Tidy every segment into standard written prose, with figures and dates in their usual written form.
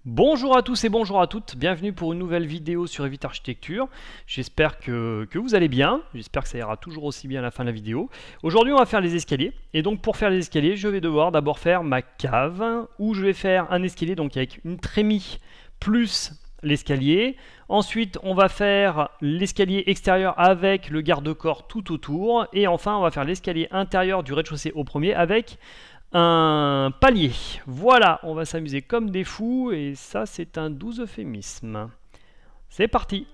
Bonjour à tous et bonjour à toutes, bienvenue pour une nouvelle vidéo sur Evit Architecture. J'espère que vous allez bien, j'espère que ça ira toujours aussi bien à la fin de la vidéo. Aujourd'hui on va faire les escaliers, et donc pour faire les escaliers je vais devoir d'abord faire ma cave, où je vais faire un escalier donc avec une trémie plus l'escalier. Ensuite on va faire l'escalier extérieur avec le garde-corps tout autour, et enfin on va faire l'escalier intérieur du rez-de-chaussée au premier avec un palier. Voilà, on va s'amuser comme des fous et ça c'est un doux euphémisme. C'est parti.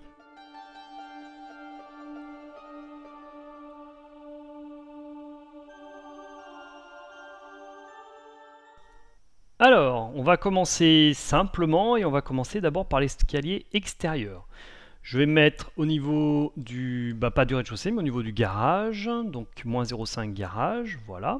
Alors, on va commencer simplement et on va commencer d'abord par l'escalier extérieur. Je vais mettre au niveau du, pas du rez-de-chaussée, mais au niveau du garage, donc moins 0,5 garage, voilà.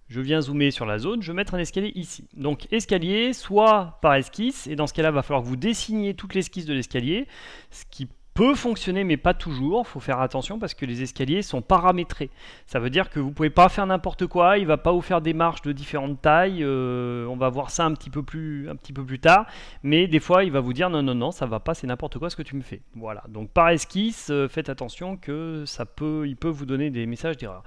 Je viens zoomer sur la zone, je vais mettre un escalier ici. Donc escalier, soit par esquisse, et dans ce cas-là, il va falloir que vous dessiniez toute l'esquisse de l'escalier, ce qui peut fonctionner, mais pas toujours. Il faut faire attention parce que les escaliers sont paramétrés. Ça veut dire que vous ne pouvez pas faire n'importe quoi, il ne va pas vous faire des marches de différentes tailles. On va voir ça un petit peu plus tard, mais des fois, il va vous dire non, non, non, ça va pas, c'est n'importe quoi ce que tu me fais. Voilà, donc par esquisse, faites attention que il peut vous donner des messages d'erreur.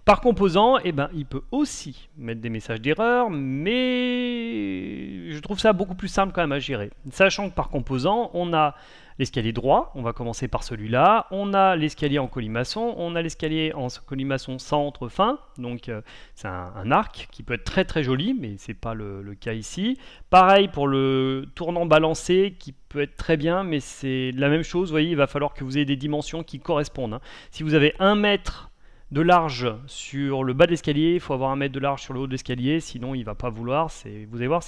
Par composant, eh ben, il peut aussi mettre des messages d'erreur, mais je trouve ça beaucoup plus simple quand même à gérer. Sachant que par composant, on a l'escalier droit, on va commencer par celui-là, on a l'escalier en colimaçon, on a l'escalier en colimaçon centre-fin, donc c'est un arc qui peut être très très joli, mais c'est pas le cas ici. Pareil pour le tournant balancé qui peut être très bien, mais c'est la même chose, vous voyez, il va falloir que vous ayez des dimensions qui correspondent. Hein. Si vous avez 1 mètre de large sur le bas de l'escalier, il faut avoir 1 mètre de large sur le haut de l'escalier, sinon il va pas vouloir, vous allez voir,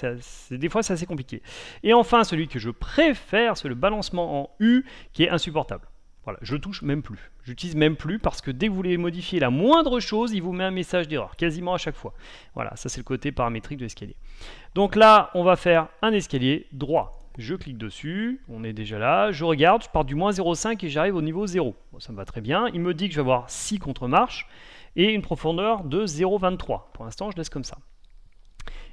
des fois c'est assez compliqué. Et enfin, celui que je préfère, c'est le balancement en U, qui est insupportable. Voilà, je touche même plus. J'utilise même plus parce que dès que vous voulez modifier la moindre chose, il vous met un message d'erreur, quasiment à chaque fois. Voilà, ça c'est le côté paramétrique de l'escalier. Donc là, on va faire un escalier droit. Je clique dessus, on est déjà là, je regarde, je pars du moins 0,5 et j'arrive au niveau 0. Bon, ça me va très bien. Il me dit que je vais avoir 6 contre-marches et une profondeur de 0,23. Pour l'instant, je laisse comme ça.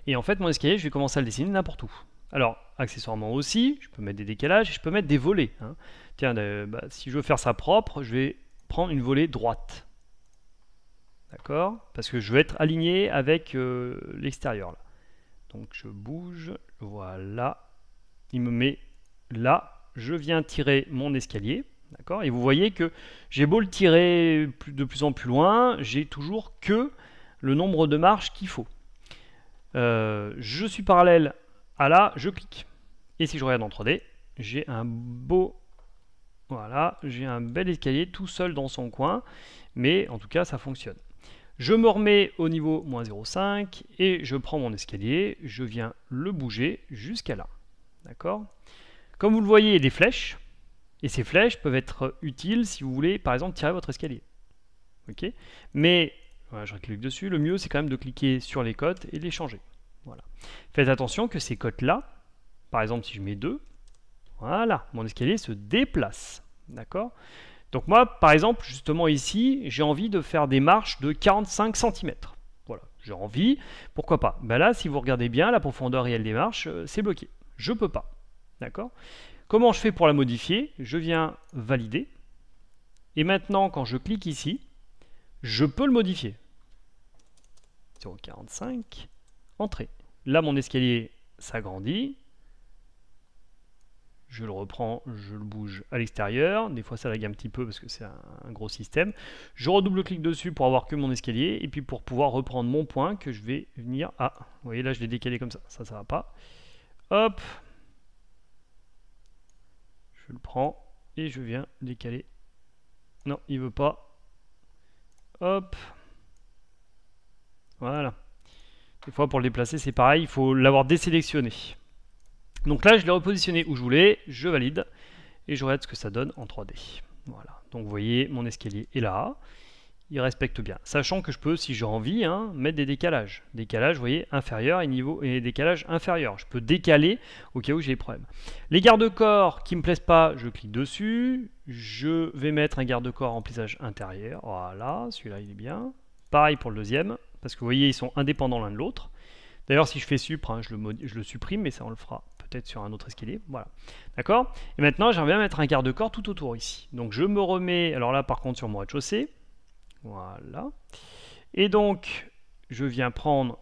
Et en fait, mon escalier, je vais commencer à le dessiner n'importe où. Alors, accessoirement aussi, je peux mettre des décalages et je peux mettre des volets. Hein. Tiens, si je veux faire ça propre, je vais prendre une volée droite. D'accord? Parce que je veux être aligné avec l'extérieur. Donc, je bouge, voilà. Il me met là, je viens tirer mon escalier, d'accord, et vous voyez que j'ai beau le tirer de plus en plus loin, j'ai toujours que le nombre de marches qu'il faut. Je suis parallèle à là, je clique. Et si je regarde en 3D, j'ai un beau, voilà, j'ai un bel escalier tout seul dans son coin, mais en tout cas ça fonctionne. Je me remets au niveau moins 0,5 et je prends mon escalier, je viens le bouger jusqu'à là. D'accord? Comme vous le voyez, il y a des flèches. Et ces flèches peuvent être utiles si vous voulez, par exemple, tirer votre escalier. Ok? Mais, voilà, je clique dessus. Le mieux, c'est quand même de cliquer sur les cotes et de les changer. Voilà. Faites attention que ces cotes-là, par exemple, si je mets 2, voilà, mon escalier se déplace. D'accord? Donc moi, par exemple, justement ici, j'ai envie de faire des marches de 45 cm. Voilà, j'ai envie. Pourquoi pas? Ben là, si vous regardez bien, la profondeur réelle des marches, c'est bloqué. Je peux pas. D'accord? Comment je fais pour la modifier? Je viens valider. Et maintenant, quand je clique ici, je peux le modifier. 0,45, entrée. Là, mon escalier s'agrandit. Je le reprends, je le bouge à l'extérieur. Des fois, ça lag un petit peu parce que c'est un gros système. Je redouble-clique dessus pour avoir que mon escalier. Et puis pour pouvoir reprendre mon point que je vais venir à... Vous voyez, là, je l'ai décalé comme ça. Ça va pas. Hop. Je le prends et je viens décaler. Non, il veut pas. Hop. Voilà. Des fois, pour le déplacer, c'est pareil. Il faut l'avoir désélectionné. Donc là, je l'ai repositionné où je voulais. Je valide. Et je regarde ce que ça donne en 3D. Voilà. Donc, vous voyez, mon escalier est là. Il respecte bien. Sachant que je peux, si j'ai envie, hein, mettre des décalages. Décalage, vous voyez, inférieur et décalage inférieur. Je peux décaler au cas où j'ai des problèmes. Les garde-corps qui ne me plaisent pas, je clique dessus. Je vais mettre un garde-corps en plissage intérieur. Voilà, celui-là, il est bien. Pareil pour le deuxième, parce que vous voyez, ils sont indépendants l'un de l'autre. D'ailleurs, si je fais supr, hein, je le supprime, mais ça, on le fera peut-être sur un autre escalier, voilà. D'accord? Et maintenant, j'aimerais bien mettre un garde-corps tout autour ici. Donc je me remets, alors là par contre sur mon rez-de-chaussée, voilà. Et donc, je viens prendre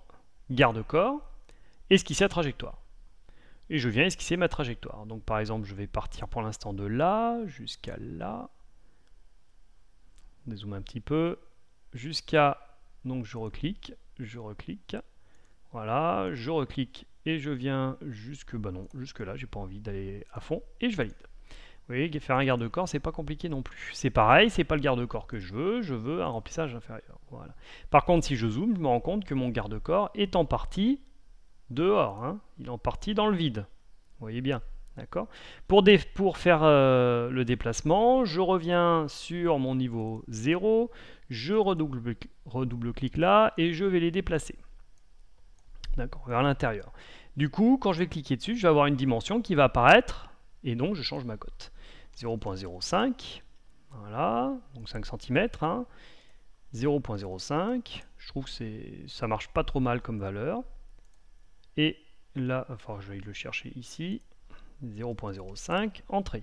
garde-corps, esquisser la trajectoire. Et je viens esquisser ma trajectoire. Donc par exemple, je vais partir pour l'instant de là jusqu'à là. Dézoome un petit peu. Jusqu'à... Donc je reclique. Voilà, je reclique et je viens jusque... Bah non, jusque là, j'ai pas envie d'aller à fond. Et je valide. Vous voyez, faire un garde-corps, c'est pas compliqué non plus. C'est pareil, c'est pas le garde-corps que je veux un remplissage inférieur. Voilà. Par contre, si je zoome, je me rends compte que mon garde-corps est en partie dehors. Hein. Il est en partie dans le vide. Vous voyez bien, d'accord? Pour faire le déplacement, je reviens sur mon niveau 0, je redouble-clique là et je vais les déplacer. D'accord, vers l'intérieur. Du coup, quand je vais cliquer dessus, je vais avoir une dimension qui va apparaître et donc je change ma cote. 0.05, voilà, donc 5 cm, hein. 0.05, je trouve que ça marche pas trop mal comme valeur. Et là, enfin, je vais le chercher ici, 0.05, entrée.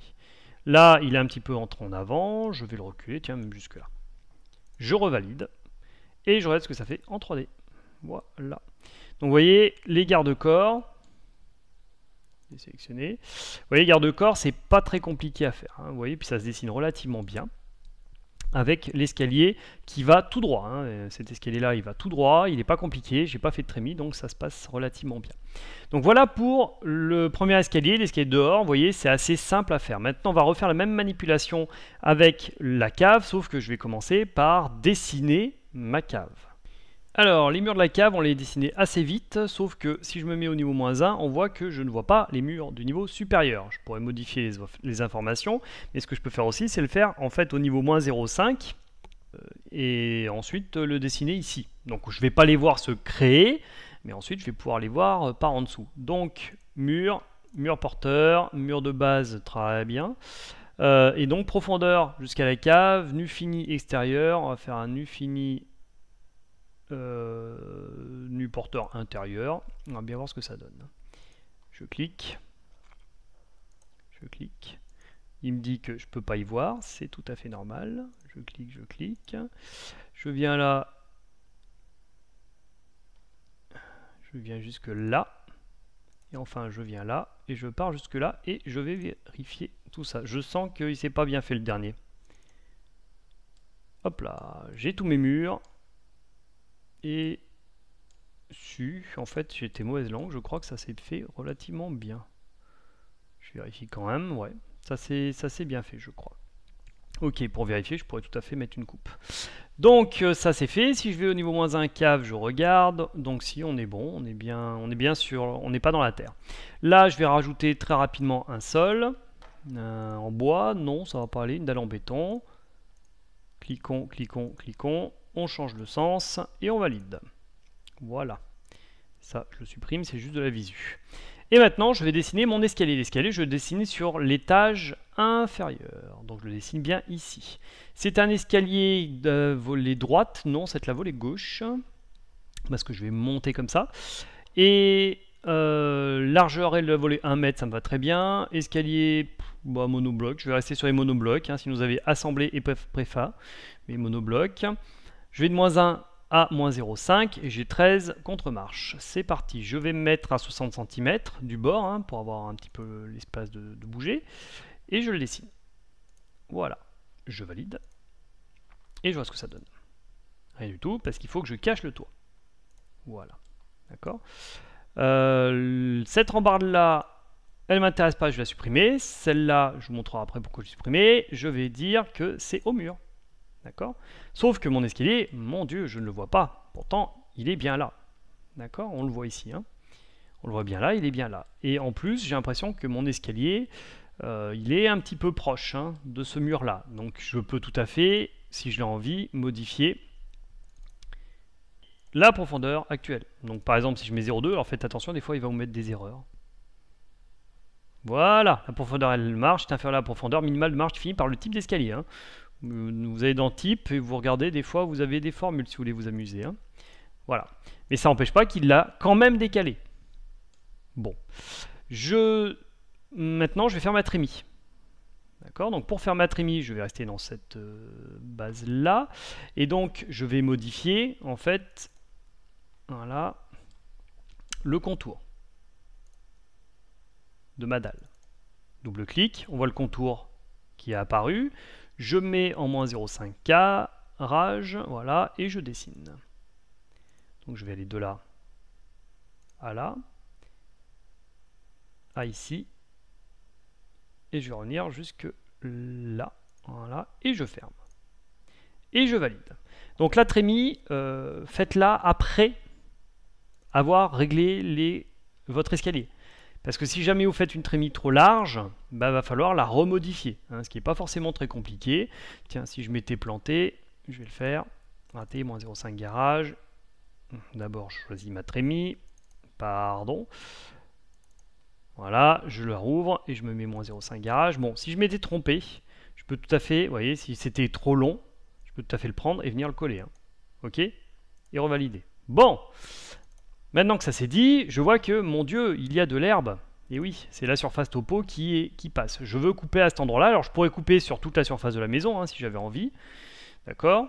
Là, il est un petit peu entré en avant, je vais le reculer, tiens, même jusque là. Je revalide, et je regarde ce que ça fait en 3D. Voilà. Donc, vous voyez, les garde-corps, sélectionner. Vous voyez, garde-corps, c'est pas très compliqué à faire. Hein, vous voyez, puis ça se dessine relativement bien. Avec l'escalier qui va tout droit. Hein. Cet escalier-là, il va tout droit, il n'est pas compliqué, j'ai pas fait de trémie, donc ça se passe relativement bien. Donc voilà pour le premier escalier, l'escalier dehors. Vous voyez, c'est assez simple à faire. Maintenant, on va refaire la même manipulation avec la cave, sauf que je vais commencer par dessiner ma cave. Alors, les murs de la cave, on les dessinait assez vite, sauf que si je me mets au niveau -1, on voit que je ne vois pas les murs du niveau supérieur. Je pourrais modifier les informations, mais ce que je peux faire aussi, c'est le faire en fait au niveau -0,5 et ensuite le dessiner ici. Donc je ne vais pas les voir se créer, mais ensuite je vais pouvoir les voir par en dessous. Donc mur porteur, mur de base, très bien. Et donc profondeur jusqu'à la cave, nu fini extérieur, on va faire un nu fini nu porteur intérieur. On va bien voir ce que ça donne. Je clique. Il me dit que je peux pas y voir, c'est tout à fait normal. Je clique. Je viens là. Je viens jusque là. Et enfin, je viens là. Et je pars jusque là. Et je vais vérifier tout ça. Je sens qu'il ne s'est pas bien fait le dernier. Hop là. J'ai tous mes murs. Et en fait, j'étais mauvaise langue. Je crois que ça s'est fait relativement bien. Je vérifie quand même. Ouais. Ça s'est bien fait, je crois. Ok, pour vérifier, je pourrais tout à fait mettre une coupe. Donc ça c'est fait. Si je vais au niveau -1 cave, je regarde. Donc si on est bon, on est bien sûr, on n'est pas dans la terre. Là, je vais rajouter très rapidement un sol en bois. Non, ça va pas aller. Une dalle en béton. Cliquons. On change de sens et on valide. Voilà. Ça, je le supprime, c'est juste de la visu. Et maintenant, je vais dessiner mon escalier. L'escalier, je vais le dessiner sur l'étage inférieur. Donc, je le dessine bien ici. C'est un escalier de volée droite. Non, c'est la volée gauche. Parce que je vais monter comme ça. Et largeur et le volet 1 mètre, ça me va très bien. Escalier, monobloc. Je vais rester sur les monoblocs. Hein, si vous avez assemblé et préfa. Mais monobloc. Je vais de -1 à -0,5 et j'ai 13 contre-marches. C'est parti, je vais me mettre à 60 cm du bord hein, pour avoir un petit peu l'espace de bouger. Et je le dessine. Voilà, je valide. Et je vois ce que ça donne. Rien du tout, parce qu'il faut que je cache le toit. Voilà, d'accord. Cette rambarde-là, elle ne m'intéresse pas, je vais la supprimer. Celle-là, je vous montrerai après pourquoi je l'ai supprimée. Je vais dire que c'est au mur. D'accord? Sauf que mon escalier, mon Dieu, je ne le vois pas. Pourtant, il est bien là. D'accord? On le voit ici. Hein. On le voit bien là, il est bien là. Et en plus, j'ai l'impression que mon escalier, il est un petit peu proche hein, de ce mur-là. Donc, je peux tout à fait, si je l'ai envie, modifier la profondeur actuelle. Donc, par exemple, si je mets 0,2, alors faites attention, des fois, il va vous mettre des erreurs. Voilà, la profondeur, elle marche, c'est inférieur à la profondeur minimale de marche finie par le type d'escalier. Hein. Vous allez dans type et vous regardez, des fois vous avez des formules si vous voulez vous amuser. Hein. Voilà. Mais ça n'empêche pas qu'il l'a quand même décalé. Bon. Maintenant, je vais faire ma trémie. D'accord, donc pour faire ma trémie, je vais rester dans cette base-là. Et donc, je vais modifier, en fait, voilà, le contour de ma dalle. Double-clic, on voit le contour qui est apparu. Je mets en moins 0,5 carrage, voilà, et je dessine. Donc, je vais aller de là à là, à ici, et je vais revenir jusque là, voilà, et je ferme. Et je valide. Donc la trémie, faites-la après avoir réglé votre escalier. Parce que si jamais vous faites une trémie trop large, bah, va falloir la remodifier, hein, ce qui n'est pas forcément très compliqué. Tiens, si je m'étais planté, je vais le faire. Raté, moins 0,5 garage. D'abord, je choisis ma trémie. Pardon. Voilà, je le rouvre et je me mets moins 0,5 garage. Bon, si je m'étais trompé, je peux tout à fait, vous voyez, si c'était trop long, je peux tout à fait le prendre et venir le coller. Hein. Ok? Et revalider. Bon, maintenant que ça c'est dit, je vois que, mon Dieu, il y a de l'herbe. Et oui, c'est la surface topo qui passe. Je veux couper à cet endroit-là. Alors, je pourrais couper sur toute la surface de la maison, hein, si j'avais envie. D'accord?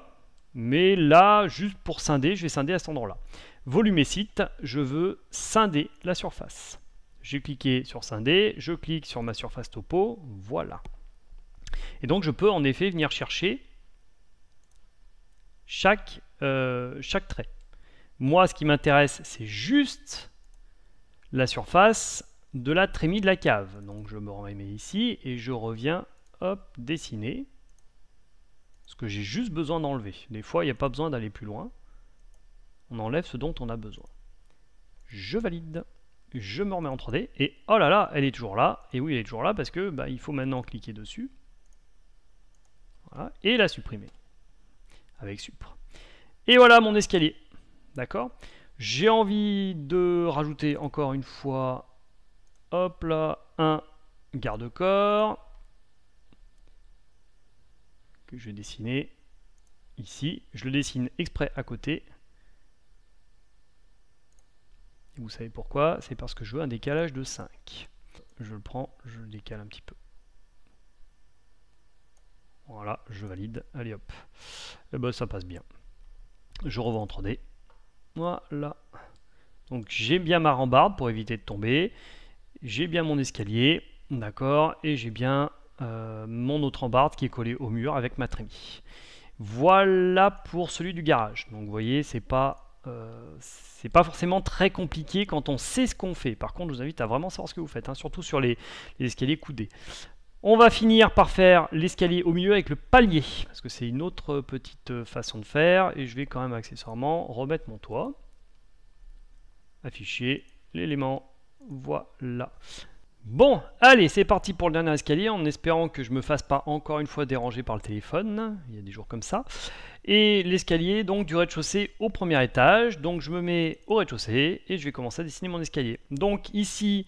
Mais là, juste pour scinder, je vais scinder à cet endroit-là. Volume et site, je veux scinder la surface. J'ai cliqué sur scinder, je clique sur ma surface topo, voilà. Et donc je peux en effet venir chercher chaque trait. Moi, ce qui m'intéresse, c'est juste la surface de la trémie de la cave. Donc je me remets ici et je reviens, hop, dessiner. Ce que j'ai juste besoin d'enlever. Des fois, il n'y a pas besoin d'aller plus loin. On enlève ce dont on a besoin. Je valide. Je me remets en 3D et oh là là, elle est toujours là. Et oui, elle est toujours là parce que bah, il faut maintenant cliquer dessus. Voilà, et la supprimer avec Supr. Et voilà mon escalier. D'accord? J'ai envie de rajouter encore une fois, hop là, un garde-corps que je vais dessiner ici. Je le dessine exprès à côté. Et vous savez pourquoi? C'est parce que je veux un décalage de 5. Je le prends, je le décale un petit peu. Voilà, je valide. Allez hop. Et ben, ça passe bien. Je revois en 3D. Voilà. Donc j'ai bien ma rambarde pour éviter de tomber. J'ai bien mon escalier. D'accord. Et j'ai bien mon autre rambarde qui est collée au mur avec ma trémie. Voilà pour celui du garage. Donc vous voyez, c'est pas forcément très compliqué quand on sait ce qu'on fait. Par contre, je vous invite à vraiment savoir ce que vous faites, hein, surtout sur les escaliers coudés. On va finir par faire l'escalier au milieu avec le palier, parce que c'est une autre petite façon de faire, et je vais quand même accessoirement remettre mon toit. Afficher l'élément, voilà. Bon, allez, c'est parti pour le dernier escalier, en espérant que je ne me fasse pas encore une fois déranger par le téléphone. Il y a des jours comme ça. Et l'escalier, donc, du rez-de-chaussée au premier étage. Donc, je me mets au rez-de-chaussée et je vais commencer à dessiner mon escalier. Donc, ici,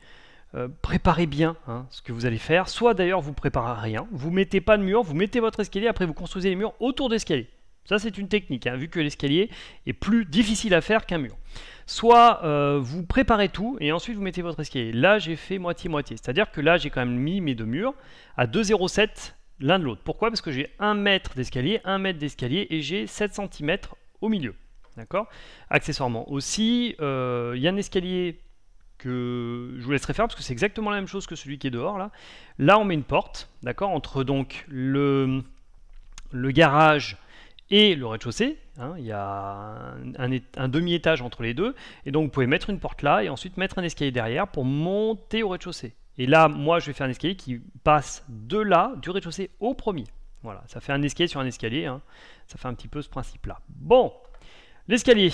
préparez bien hein, ce que vous allez faire. Soit, d'ailleurs, vous ne préparez rien. Vous ne mettez pas de mur, vous mettez votre escalier, après vous construisez les murs autour de l'escalier. Ça, c'est une technique, hein, vu que l'escalier est plus difficile à faire qu'un mur. Soit vous préparez tout et ensuite vous mettez votre escalier. Là, j'ai fait moitié-moitié. C'est-à-dire que là, j'ai quand même mis mes deux murs à 2,07 l'un de l'autre. Pourquoi? Parce que j'ai 1 mètre d'escalier, 1 mètre d'escalier et j'ai 7 cm au milieu. D'accord? Accessoirement aussi, il y a un escalier que je vous laisserai faire parce que c'est exactement la même chose que celui qui est dehors. Là on met une porte, d'accord, entre donc le garage et le rez-de-chaussée, hein, il y a un demi-étage entre les deux, et donc vous pouvez mettre une porte là et ensuite mettre un escalier derrière pour monter au rez-de-chaussée. Et là, moi, je vais faire un escalier qui passe de là, du rez-de-chaussée au premier. Voilà, ça fait un escalier sur un escalier, hein. Ça fait un petit peu ce principe-là. Bon, l'escalier,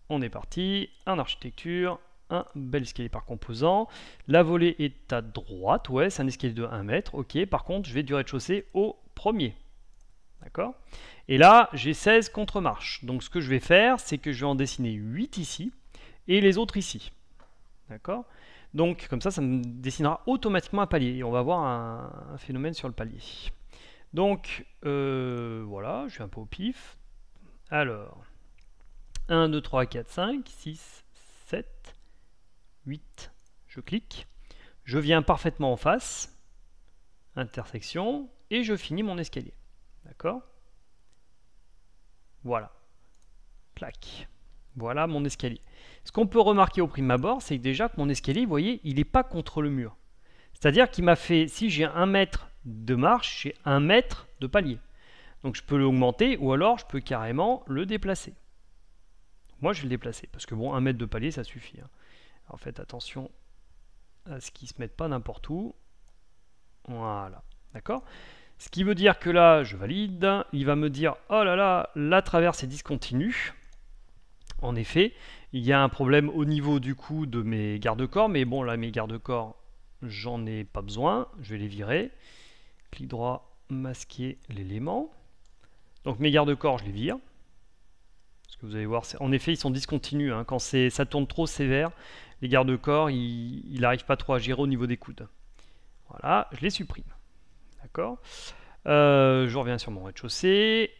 on est parti, en architecture, un bel escalier par composant. La volée est à droite, ouais, c'est un escalier de 1 mètre, ok. Par contre, je vais du rez-de-chaussée au premier. D'accord? Et là, j'ai 16 contre-marches. Donc ce que je vais faire, c'est que je vais en dessiner 8 ici et les autres ici. D'accord? Donc comme ça, ça me dessinera automatiquement un palier. Et on va voir un phénomène sur le palier. Donc voilà, je suis un peu au pif. Alors, 1, 2, 3, 4, 5, 6, 7, 8. je clique, je viens parfaitement en face, intersection, et je finis mon escalier. D'accord? Voilà. Clac. Voilà mon escalier. Ce qu'on peut remarquer au prime abord, c'est que déjà que mon escalier, vous voyez, il n'est pas contre le mur. C'est-à-dire qu'il m'a fait, si j'ai 1 mètre de marche, j'ai 1 mètre de palier. Donc je peux l'augmenter ou alors je peux carrément le déplacer. Moi je vais le déplacer parce que bon, 1 mètre de palier ça suffit. Hein. Alors faites attention à ce qu'il ne se mette pas n'importe où. Voilà, d'accord? Ce qui veut dire que là, je valide. Il va me dire, oh là là, la traverse est discontinue. En effet, il y a un problème au niveau du coup de mes garde-corps, mais bon là mes garde-corps, j'en ai pas besoin, je vais les virer. Clic droit, masquer l'élément. Donc mes garde-corps, je les vire. Parce que vous allez voir, en effet, ils sont discontinus. Hein. Quand ça tourne trop sévère, les garde-corps, il n'arrive pas trop à gérer au niveau des coudes. Voilà, je les supprime. D'accord. Je reviens sur mon rez-de-chaussée.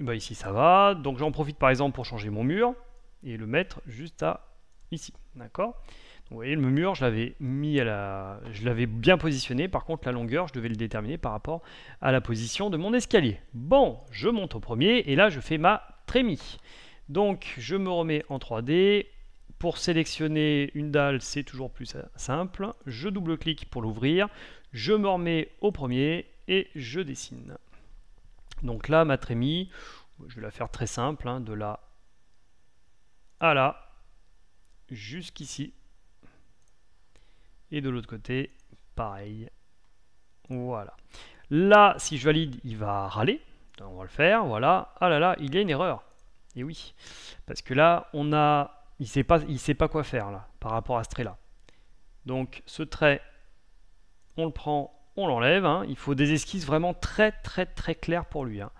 Ben, ici, ça va. Donc j'en profite par exemple pour changer mon mur et le mettre juste à ici. D'accord. Vous voyez, le mur, je l'avais mis je l'avais bien positionné. Par contre, la longueur, je devais le déterminer par rapport à la position de mon escalier. Bon, je monte au premier et là, je fais ma trémie. Donc, je me remets en 3D. Pour sélectionner une dalle, c'est toujours plus simple. Je double-clique pour l'ouvrir. Je me remets au premier et je dessine. Donc là, ma trémie, je vais la faire très simple, hein, de là à là, jusqu'ici. Et de l'autre côté, pareil. Voilà. Là, si je valide, il va râler. On va le faire, voilà. Ah là là, il y a une erreur. Et oui, parce que là, il sait pas quoi faire là, par rapport à ce trait-là. Donc, ce trait, on le prend, on l'enlève. Hein. Il faut des esquisses vraiment très claires pour lui. Hein.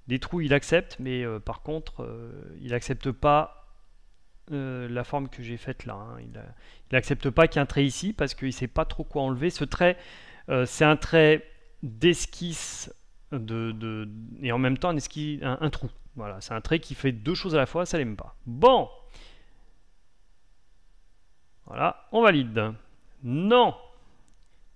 Des trous, il accepte, mais par contre, il n'accepte pas la forme que j'ai faite là. Hein. Il n'accepte pas qu'il y ait un trait ici parce qu'il ne sait pas trop quoi enlever. Ce trait, c'est un trait d'esquisse et en même temps un trou. Voilà, c'est un trait qui fait deux choses à la fois, ça l'aime pas. Bon, voilà, on valide. Non,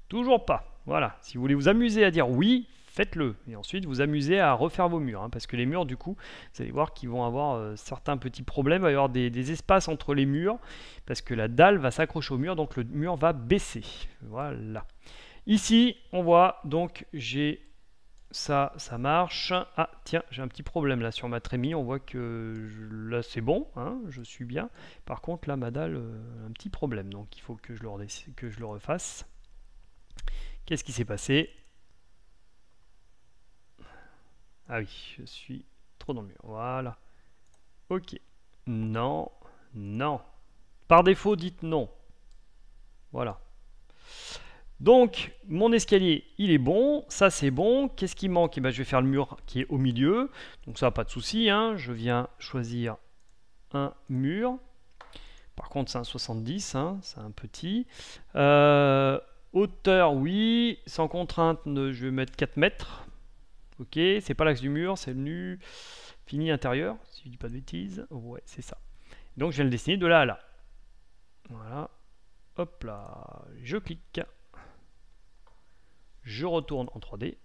toujours pas. Voilà, si vous voulez vous amuser à dire oui, faites-le. Et ensuite, vous amusez à refaire vos murs. Hein, parce que les murs, du coup, vous allez voir qu'ils vont avoir certains petits problèmes. Il va y avoir des espaces entre les murs. Parce que la dalle va s'accrocher au mur. Donc, le mur va baisser. Voilà. Ici, on voit, donc, j'ai ça marche. Ah, tiens, j'ai un petit problème là sur ma trémie. On voit que là, c'est bon. Hein, je suis bien. Par contre, là, ma dalle, un petit problème. Donc, il faut que je le refasse. Qu'est-ce qui s'est passé ? Ah oui, je suis trop dans le mur. Voilà. Ok. Non. Non. Par défaut, dites non. Voilà. Donc, mon escalier, il est bon. Ça, c'est bon. Qu'est-ce qui manque? Eh ben, je vais faire le mur qui est au milieu. Donc ça, pas de souci. Hein. Je viens choisir un mur. Par contre, c'est un 70. Hein. C'est un petit. Hauteur, oui. Sans contrainte, je vais mettre 4 mètres. Ok, c'est pas l'axe du mur, c'est le nu fini intérieur, si je dis pas de bêtises. Ouais, c'est ça. Donc je viens le dessiner de là à là. Voilà. Hop là, je clique. Je retourne en 3D.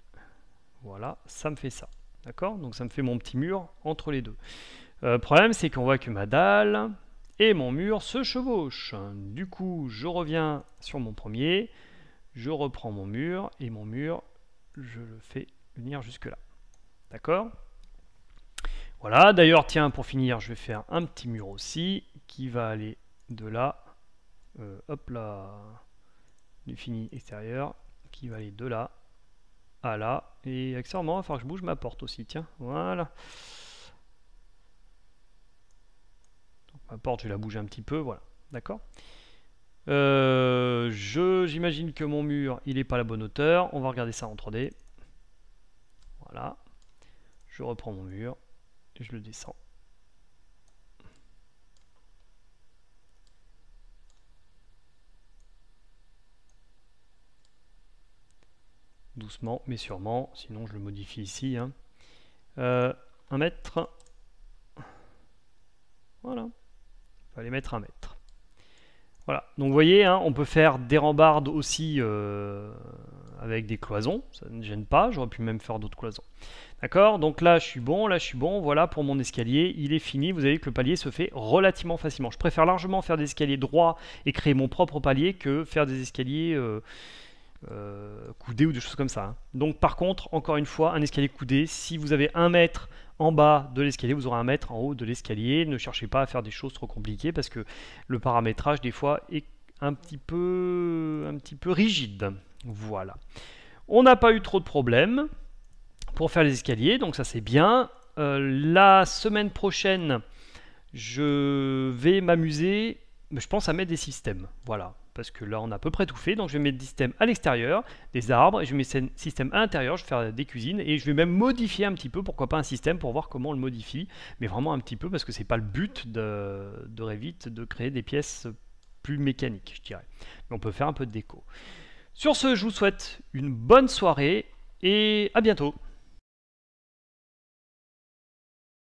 Voilà, ça me fait ça. D'accord? Donc ça me fait mon petit mur entre les deux. Le problème, c'est qu'on voit que ma dalle et mon mur se chevauchent. Du coup, je reviens sur mon premier. Je reprends mon mur et mon mur, je le fais venir jusque là. D'accord? Voilà, d'ailleurs, tiens, pour finir, je vais faire un petit mur aussi qui va aller de là, hop là, du fini extérieur, qui va aller de là à là, et accessoirement, il va falloir que je bouge ma porte aussi, tiens, voilà. Donc, ma porte, je vais la bouger un petit peu, voilà, d'accord. J'imagine que mon mur, il n'est pas à la bonne hauteur, on va regarder ça en 3D. Voilà, je reprends mon mur, et je le descends. Doucement mais sûrement, sinon je le modifie ici. Hein. 1 mètre. Voilà. Il fallait mettre 1 mètre. Voilà, donc vous voyez, hein, on peut faire des rambardes aussi avec des cloisons, ça ne gêne pas, j'aurais pu même faire d'autres cloisons. D'accord, donc là je suis bon, voilà pour mon escalier, il est fini, vous avez vu que le palier se fait relativement facilement. Je préfère largement faire des escaliers droits et créer mon propre palier que faire des escaliers coudés ou des choses comme ça. Hein. Donc par contre, encore une fois, un escalier coudé, si vous avez 1 mètre en bas de l'escalier, vous aurez 1 mètre en haut de l'escalier. Ne cherchez pas à faire des choses trop compliquées parce que le paramétrage des fois est un petit peu rigide. Voilà. On n'a pas eu trop de problèmes pour faire les escaliers, donc ça c'est bien. La semaine prochaine, je vais m'amuser, je pense, à mettre des systèmes. Voilà, parce que là on a à peu près tout fait, donc je vais mettre des systèmes à l'extérieur, des arbres, et je vais mettre des systèmes à l'intérieur, je vais faire des cuisines, et je vais même modifier un petit peu, pourquoi pas un système, pour voir comment on le modifie, mais vraiment un petit peu, parce que c'est pas le but de Revit de créer des pièces plus mécaniques, je dirais. Mais on peut faire un peu de déco. Sur ce, je vous souhaite une bonne soirée, et à bientôt.